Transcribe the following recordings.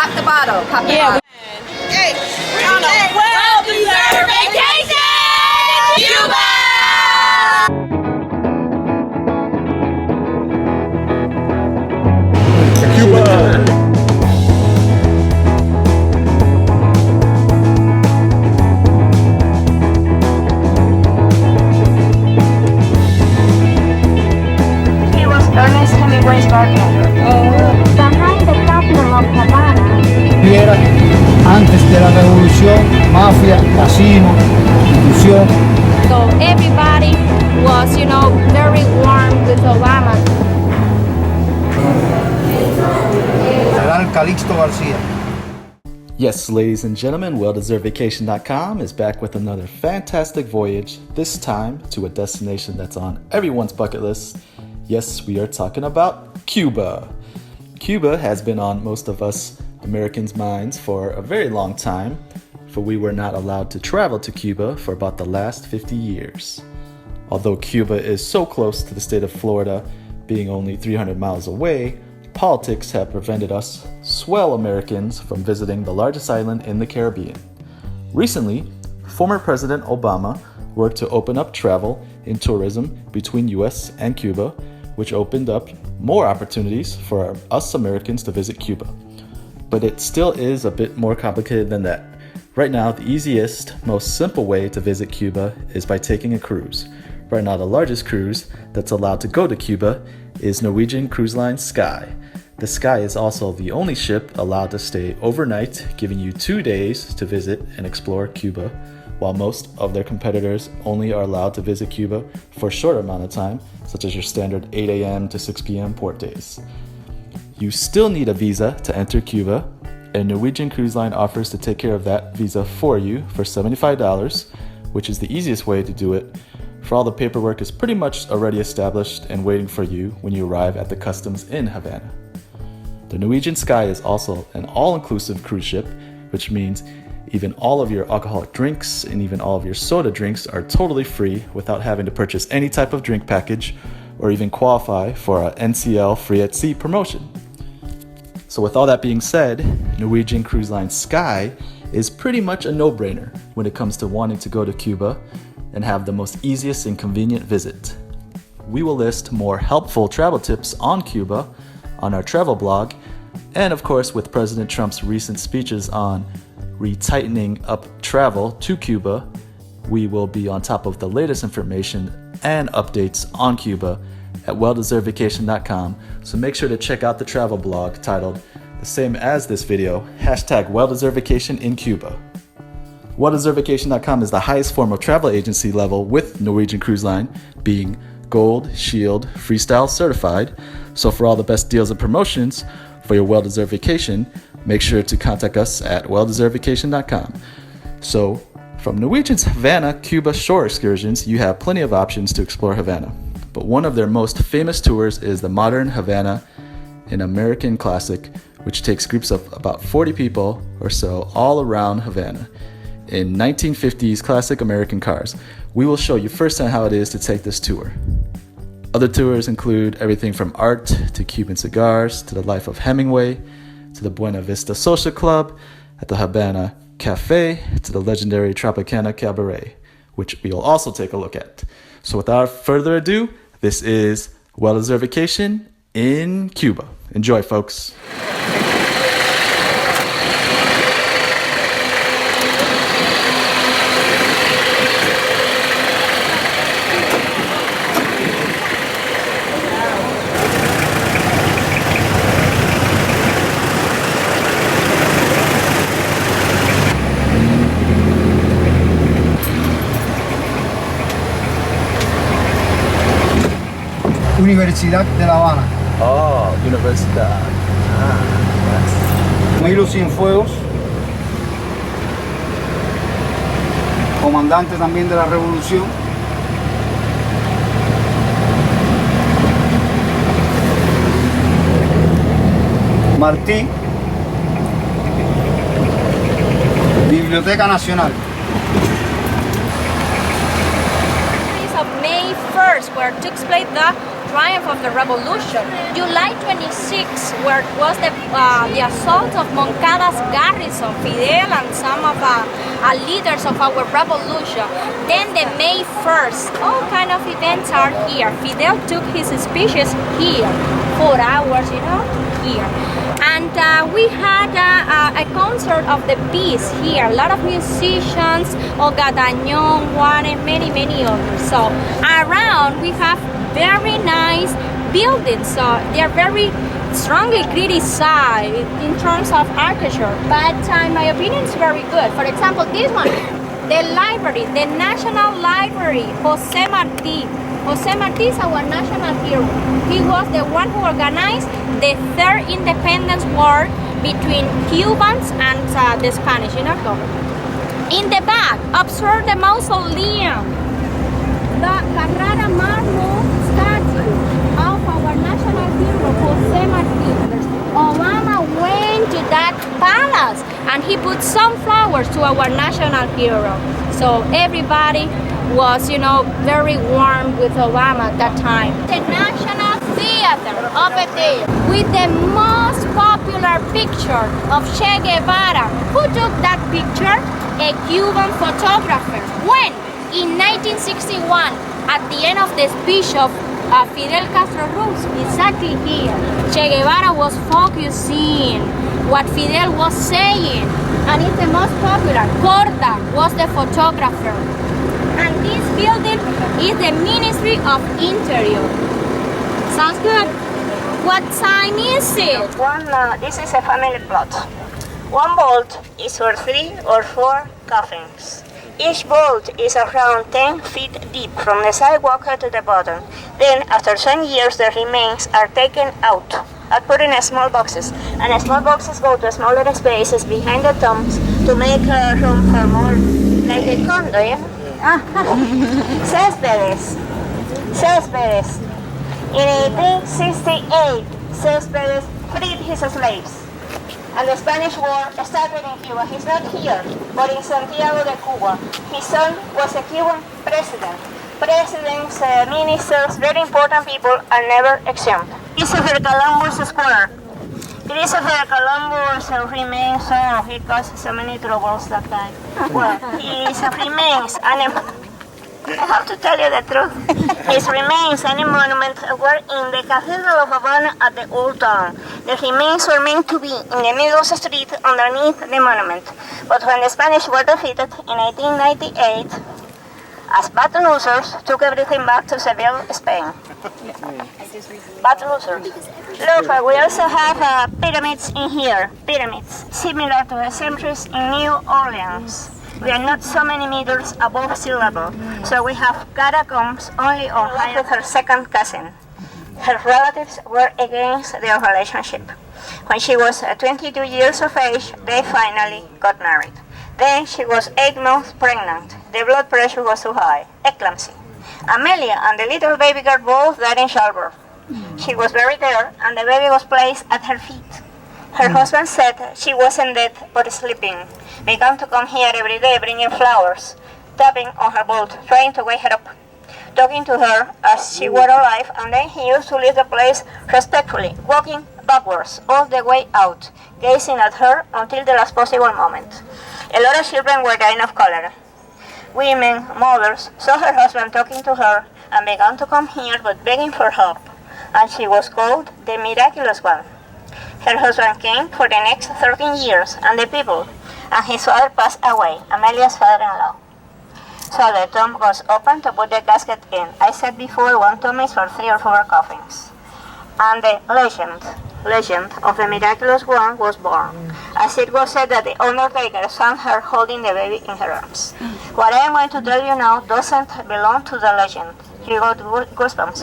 Pop the bottle. Pop the bottle. Hey, we're on a well-deserved vacation in Cuba! Cuba! Behind the capital of Havana. Era antes de la revolución, mafia, casino, institución. So everybody was, very warm with Obama. General Calixto García. Yes, ladies and gentlemen, WellDeservedVacation.com is back with another fantastic voyage, this time to a destination that's on everyone's bucket list. Yes, we are talking about Cuba. Cuba has been on most of us Americans' minds for a very long time, for we were not allowed to travel to Cuba for about the last 50 years. Although Cuba is so close to the state of Florida, being only 300 miles away, politics have prevented us swell Americans from visiting the largest island in the Caribbean. Recently, former President Obama worked to open up travel and tourism between US and Cuba, which opened up more opportunities for us Americans to visit Cuba. But it still is a bit more complicated than that. Right now, the easiest, most simple way to visit Cuba is by taking a cruise. Right now, the largest cruise that's allowed to go to Cuba is Norwegian cruise line Sky. The Sky is also the only ship allowed to stay overnight, giving you 2 days to visit and explore Cuba, while most of their competitors only are allowed to visit Cuba for a short amount of time, such as your standard 8 a.m. to 6 p.m. port days. You still need a visa to enter Cuba, and Norwegian Cruise Line offers to take care of that visa for you for $75, which is the easiest way to do it, for all the paperwork is pretty much already established and waiting for you when you arrive at the customs in Havana. The Norwegian Sky is also an all-inclusive cruise ship, which means even all of your alcoholic drinks and even all of your soda drinks are totally free without having to purchase any type of drink package or even qualify for a NCL free at sea promotion. So with all that being said, Norwegian Cruise Line Sky is pretty much a no-brainer when it comes to wanting to go to Cuba and have the most easiest and convenient visit. We will list more helpful travel tips on Cuba on our travel blog, and of course with President Trump's recent speeches on retightening up travel to Cuba, we will be on top of the latest information and updates on Cuba at WellDeservedVacation.com, so make sure to check out the travel blog titled the same as this video, #WellDeservedVacation in Cuba. WellDeservedVacation.com is the highest form of travel agency level with Norwegian Cruise Line, being Gold, Shield, Freestyle certified. So for all the best deals and promotions for your well-deserved vacation, make sure to contact us at WellDeservedVacation.com. So from Norwegian's Havana, Cuba shore excursions, you have plenty of options to explore Havana. But one of their most famous tours is the Modern Havana, an American classic, which takes groups of about 40 people or so all around Havana in 1950s classic American cars. We will show you firsthand how it is to take this tour. Other tours include everything from art to Cuban cigars to the life of Hemingway to the Buena Vista Social Club at the Havana Cafe to the legendary Tropicana Cabaret, which we'll also take a look at. So without further ado, this is Well-Deserved Vacation in Cuba. Enjoy, folks. Universidad de La Habana. Oh, Universidad. Yes. Milo Cienfuegos, comandante también de la revolución. Martí, Biblioteca Nacional. Of May 1st, where took place the triumph of the revolution. July 26 was the assault of Moncada's garrison, Fidel and some of leaders of our revolution. Then the May 1st, all kind of events are here. Fidel took his speeches here, 4 hours, here. And we had a concert of the peace here. A lot of musicians, Olga Dañón, Juan, and many, many others. So around we have very nice buildings. So they are very strongly criticized in terms of architecture. But in my opinion, it's very good. For example, this one, the library, the National Library, Jose Marti. Jose Marti is our national hero. He was the one who organized the third independence war between Cubans and the Spanish in October. In the back, observe the mausoleum, the Carrara marble statue of our national hero, Jose Marti. Obama went to that palace and he put some flowers to our national hero. So everybody was, very warm with Obama at that time. The National Theater over there with the most popular picture of Che Guevara. Who took that picture? A Cuban photographer. When? In 1961, at the end of the speech of Fidel Castro Ruz, exactly here, Che Guevara was focusing what Fidel was saying, and it's the most popular. Corda was the photographer. And this building is the Ministry of Interior. Sounds good. What time is it? This is a family plot. One vault is for 3 or 4 coffins. Each vault is around 10 feet deep from the sidewalk to the bottom. Then, after some years, the remains are taken out and put in small boxes. And small boxes go to smaller spaces behind the tombs to make room for more, like a condo, yeah? Céspedes. In 1868, Céspedes freed his slaves. And the Spanish War started in Cuba. He's not here, but in Santiago de Cuba. His son was a Cuban president. Presidents, ministers, very important people are never exempt. Christopher Columbus Square. Christopher Columbus remains, he caused so many troubles that time. Well, his remains, I have to tell you the truth. His remains and a monument were in the Cathedral of Havana at the Old Town. The remains were meant to be in the middle of the street underneath the monument. But when the Spanish were defeated in 1898, as bad losers, took everything back to Seville, Spain. Bad losers. Look, we also have pyramids in here. Pyramids, similar to the cemeteries in New Orleans. We are not so many meters above sea level, so we have catacombs only on high with her second cousin. Her relatives were against their relationship. When she was 22 years of age, they finally got married. Then she was 8 months pregnant. The blood pressure was too high, eclampsia. Amelia and the little baby girl both died in childbirth. She was buried there, and the baby was placed at her feet. Her husband said she wasn't dead, but sleeping. Began to come here every day, bringing flowers, tapping on her bolt, trying to wake her up, talking to her as she were alive, and then he used to leave the place respectfully, walking backwards all the way out, gazing at her until the last possible moment. A lot of children were dying of cholera. Women, mothers, saw her husband talking to her and began to come here but begging for help, and she was called the Miraculous One. Her husband came for the next 13 years, and the people, and his father passed away, Amelia's father-in-law. So the tomb was opened to put the casket in. I said before, one tomb is for 3 or 4 coffins. And the legend of the Miraculous One was born, as it was said that the undertaker found her holding the baby in her arms. What I am going to tell you now doesn't belong to the legend. You got goosebumps.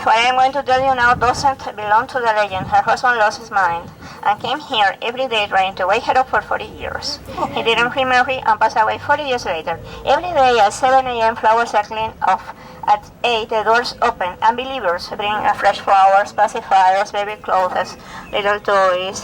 What I am going to tell you now doesn't belong to the legend. Her husband lost his mind and came here every day trying to wake her up for 40 years. He didn't remarry and passed away 40 years later. Every day at 7 a.m. flowers are cleaned off. At 8 the doors open and believers bring fresh flowers, pacifiers, baby clothes, little toys,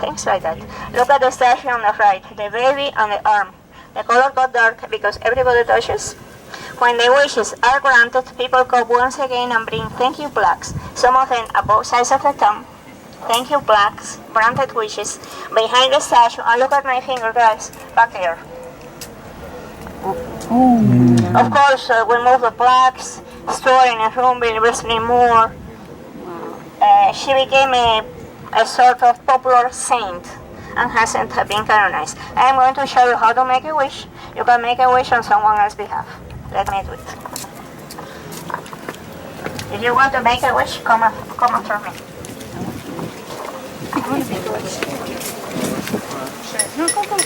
things like that. Look at the statue on the right, the baby on the arm. The color got dark because everybody touches. When the wishes are granted, people go once again and bring thank you plaques, some of them at both sides of the tomb. Thank you plaques, granted wishes, behind the statue, and look at my finger, guys, back there. Of course, we move the plaques, store in a room, being wrestling more. She became a sort of popular saint and hasn't been canonized. I'm going to show you how to make a wish. You can make a wish on someone else's behalf. Let me do it. If you want to make a wish, come after me. No, go.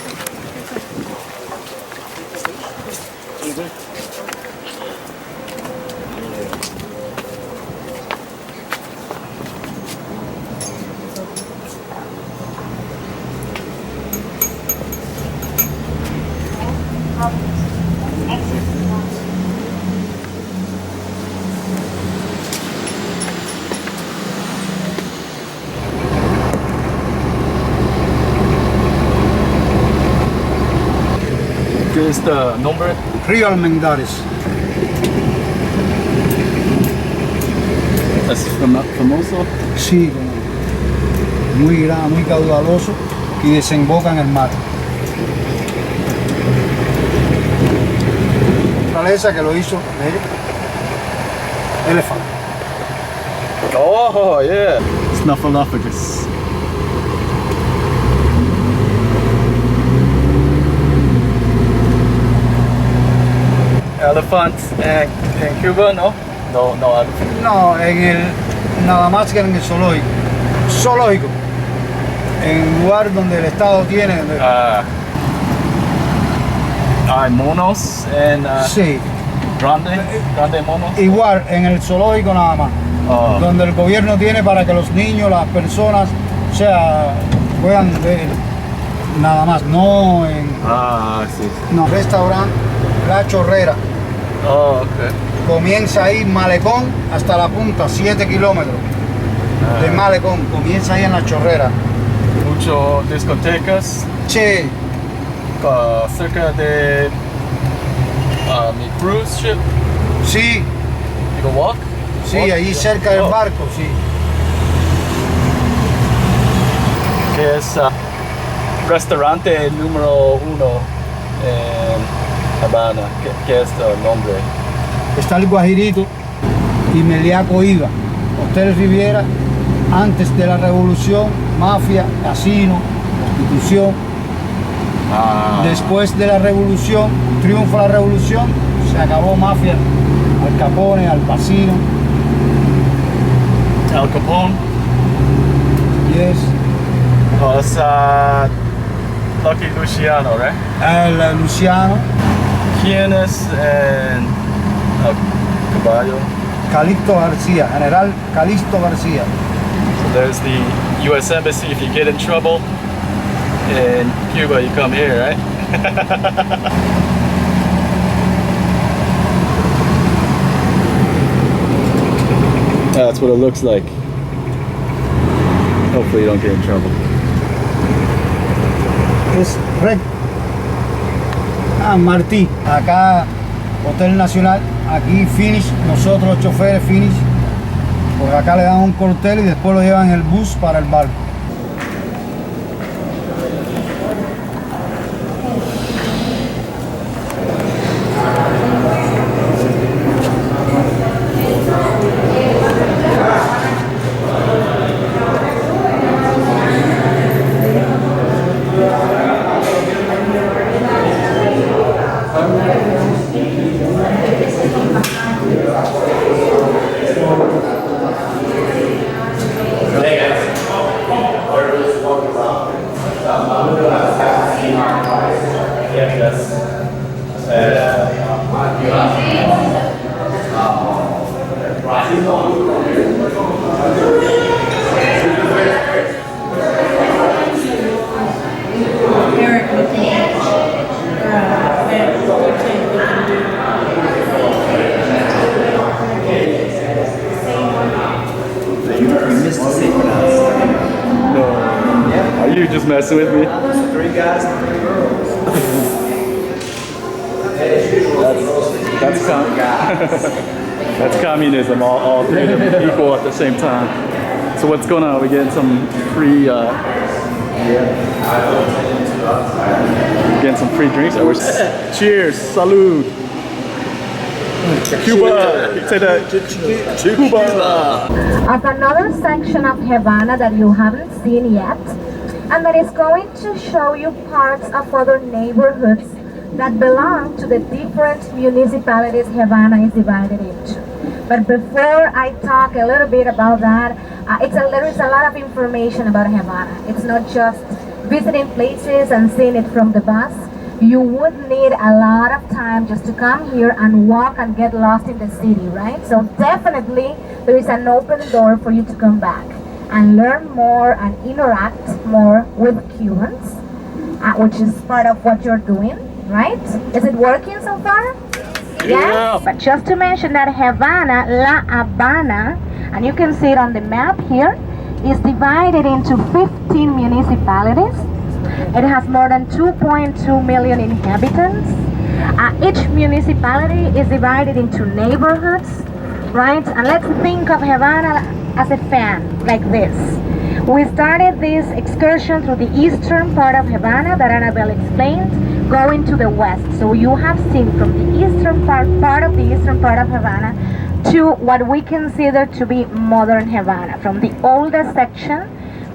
¿Qué es el nombre? Río Almendares. ¿Es famoso? Sí, muy grande, muy caudaloso y desemboca en el mar. La naturaleza que lo hizo elefante. Oh, yeah. Snuffleupagus. Elephants en Cuba, ¿no? No, elephant. No, nada más que en el zoológico, en un lugar donde el Estado tiene. Hay monos en Sí, grande monos. igual en el zoológico nada más, donde el gobierno tiene para que los niños, las personas, o sea, puedan ver nada más, no en Sí. no, restaurante La Chorrera. Oh, okay. Comienza ahí Malecón hasta la punta, 7 kilómetros de Malecón, comienza ahí en La Chorrera. Mucho discotecas Che, cerca de mi cruise ship. sí, You can walk? sí, Walk? ahí cerca del Oh. barco, sí. Que es restaurante número 1 en Havana. ¿Qué es el nombre? Está el Guajirito y Meliaco Iba, Hotel Riviera, antes de la revolución, mafia, casino, prostitución. Después de la revolución, triunfa la revolución, se acabó mafia, Al Capone, Al Pacino, Al Capone. yes, Es Lucky Luciano, right? el Luciano, ¿Quién es en caballo? Calixto García, General Calixto García. So there's the U.S. Embassy. If you get in trouble in Cuba, you come here, right? That's what it looks like. Hopefully you don't get in trouble. Es recto. Martí, acá Hotel Nacional, aquí finish, nosotros los choferes finish, porque acá le dan un cortel y después lo llevan en el bus para el barco. Are you just messing with me? 3 guys and 3 girls. As usual, That's that's communism. All three of them equal at the same time. So what's going on? Are we getting some free? Getting some free drinks. Cheers, salud. Cuba. Say that. Cuba. Of another section of Havana that you haven't seen yet, and that is going to show you parts of other neighborhoods that belong to the different municipalities Havana is divided into. But before I talk a little bit about that, there is a lot of information about Havana. It's not just visiting places and seeing it from the bus. You would need a lot of time just to come here and walk and get lost in the city, right? So definitely there is an open door for you to come back and learn more and interact more with Cubans, which is part of what you're doing, right? Is it working so far? Yes. But just to mention that Havana, La Habana, and you can see it on the map here, is divided into 15 municipalities. It has more than 2.2 million inhabitants. Each municipality is divided into neighborhoods, right? And let's think of Havana as a fan, like this. We started this excursion through the eastern part of Havana that Annabelle explained, going to the west. So you have seen from the eastern part of the eastern part of Havana to what we consider to be modern Havana, from the oldest section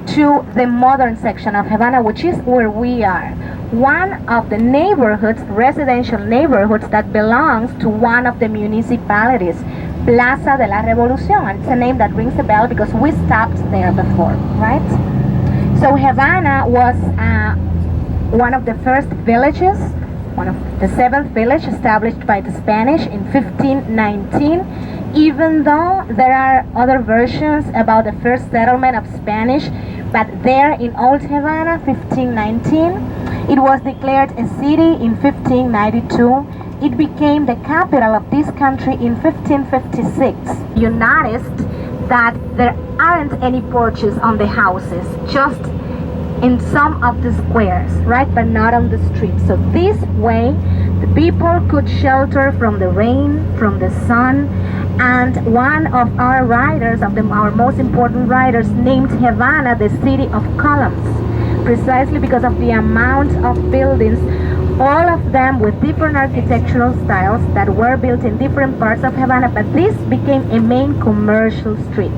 to the modern section of Havana, which is where we are. One of the neighborhoods, residential neighborhoods, that belongs to one of the municipalities, Plaza de la Revolución. And it's a name that rings a bell because we stopped there before, right? So Havana was one of the first villages, one of the seventh village established by the Spanish in 1519. Even though there are other versions about the first settlement of Spanish, but there in Old Havana, 1519, it was declared a city in 1592. It became the capital of this country in 1556. You noticed that there aren't any porches on the houses, just in some of the squares, right? But not on the street. So this way, the people could shelter from the rain, from the sun. And one of our writers, our most important writers, named Havana the city of columns, precisely because of the amount of buildings, all of them with different architectural styles that were built in different parts of Havana. But this became a main commercial street.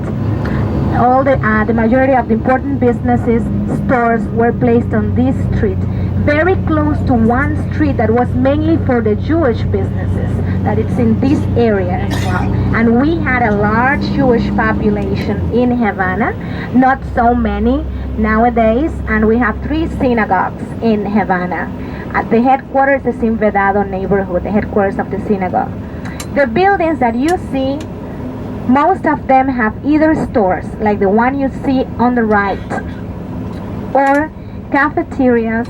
All the majority of the important businesses, stores were placed on this street, very close to one street that was mainly for the Jewish businesses, that it's in this area as well. And we had a large Jewish population in Havana, not so many nowadays, and we have 3 synagogues in Havana. At the headquarters is in Vedado neighborhood, the headquarters of the synagogue. The buildings that you see, most of them have either stores, like the one you see on the right, or cafeterias,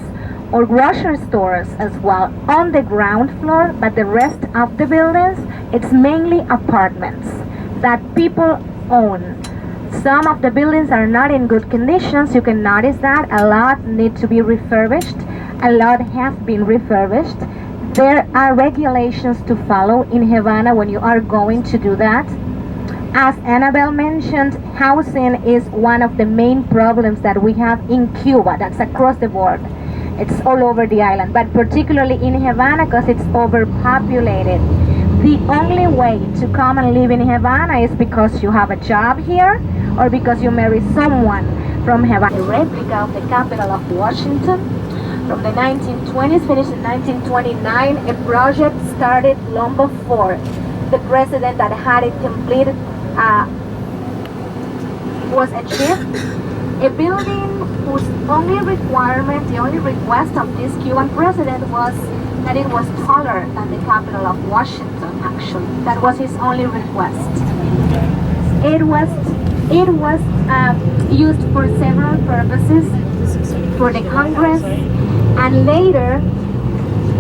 or grocery stores as well on the ground floor. But the rest of the buildings, it's mainly apartments that people own. Some of the buildings are not in good conditions. You can notice that a lot need to be refurbished. A lot have been refurbished. There are regulations to follow in Havana when you are going to do that. As Annabelle mentioned, housing is one of the main problems that we have in Cuba. That's across the board. It's all over the island, but particularly in Havana because it's overpopulated. The only way to come and live in Havana is because you have a job here or because you marry someone from Havana. A replica of the capital of Washington from the 1920s, finished in 1929. A project started long before the president that had it completed was achieved. A building whose only requirement, the only request of this Cuban president was that it was taller than the capital of Washington, actually. That was his only request. It was used for several purposes, for the Congress, and later,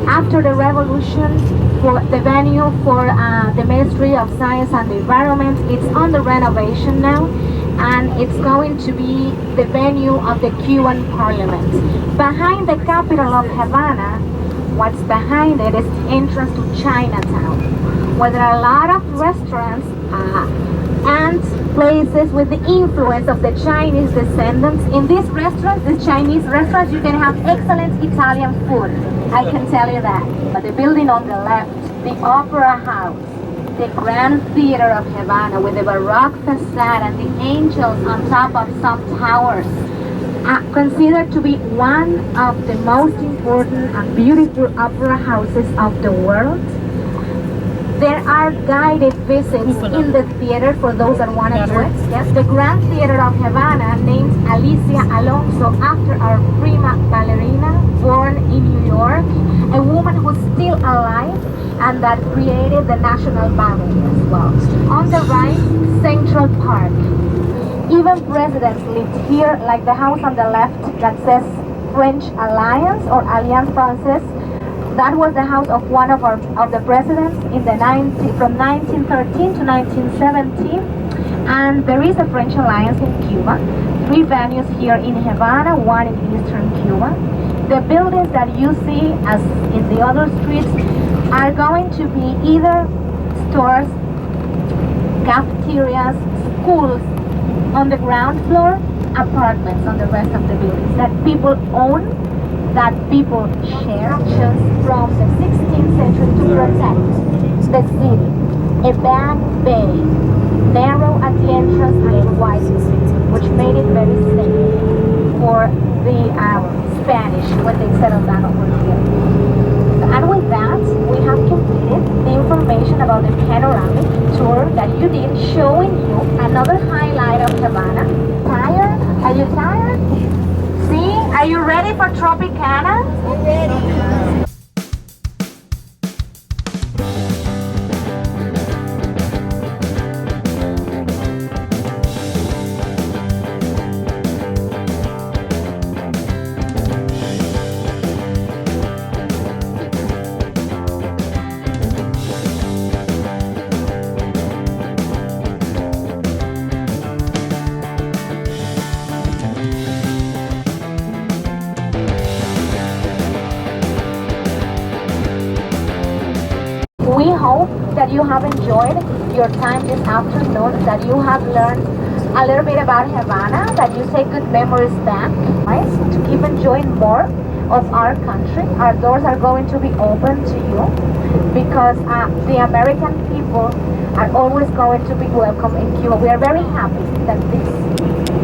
after the revolution, for the venue for the Ministry of Science and the Environment. It's under renovation now, and it's going to be the venue of the Cuban Parliament. Behind the capital of Havana what's behind it is the entrance to Chinatown, where there are a lot of restaurants and places with the influence of the Chinese descendants. In these restaurants, these Chinese restaurants, you can have excellent Italian food. I can tell you that. But the building on the left, the Opera House, the Grand Theater of Havana with the Baroque facade and the angels on top of some towers, considered to be one of the most important and beautiful opera houses of the world. There are guided visits in the theater for those that want to do it. Yes, the Grand Theater of Havana, named Alicia Alonso after our prima ballerina, born in New York, a woman who's still alive and that created the National Ballet as well. On the right, Central Park. Even presidents lived here, like the house on the left that says French Alliance or Alliance Française. That was the house of one of the presidents in the from 1913 to 1917. And there is a French Alliance in Cuba. 3 venues here in Havana, 1 in eastern Cuba. The buildings that you see, as in the other streets, are going to be either stores, cafeterias, schools on the ground floor, apartments on the rest of the buildings that people own, that people share, just from the 16th century to protect the city. A back bay, narrow at the entrance and wide, which made it very safe for the Spanish when they settled down over here. And with that, we have completed the information about the panoramic tour that you did, showing you another highlight of Havana. Tired? Are you tired? See? Are you ready for Tropicana? We're ready. We hope that you have enjoyed your time this afternoon, that you have learned a little bit about Havana, that you take good memories back, right? To keep enjoying more of our country. Our doors are going to be open to you because the American people are always going to be welcome in Cuba. We are very happy that this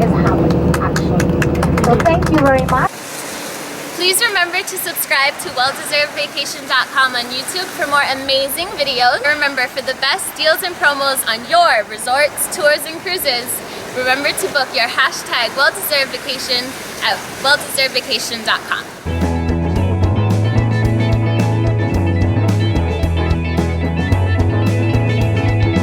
is happening, actually. So thank you very much. Please remember to subscribe to WellDeservedVacation.com on YouTube for more amazing videos. Remember, for the best deals and promos on your resorts, tours, and cruises, remember to book your hashtag WellDeservedVacation at WellDeservedVacation.com.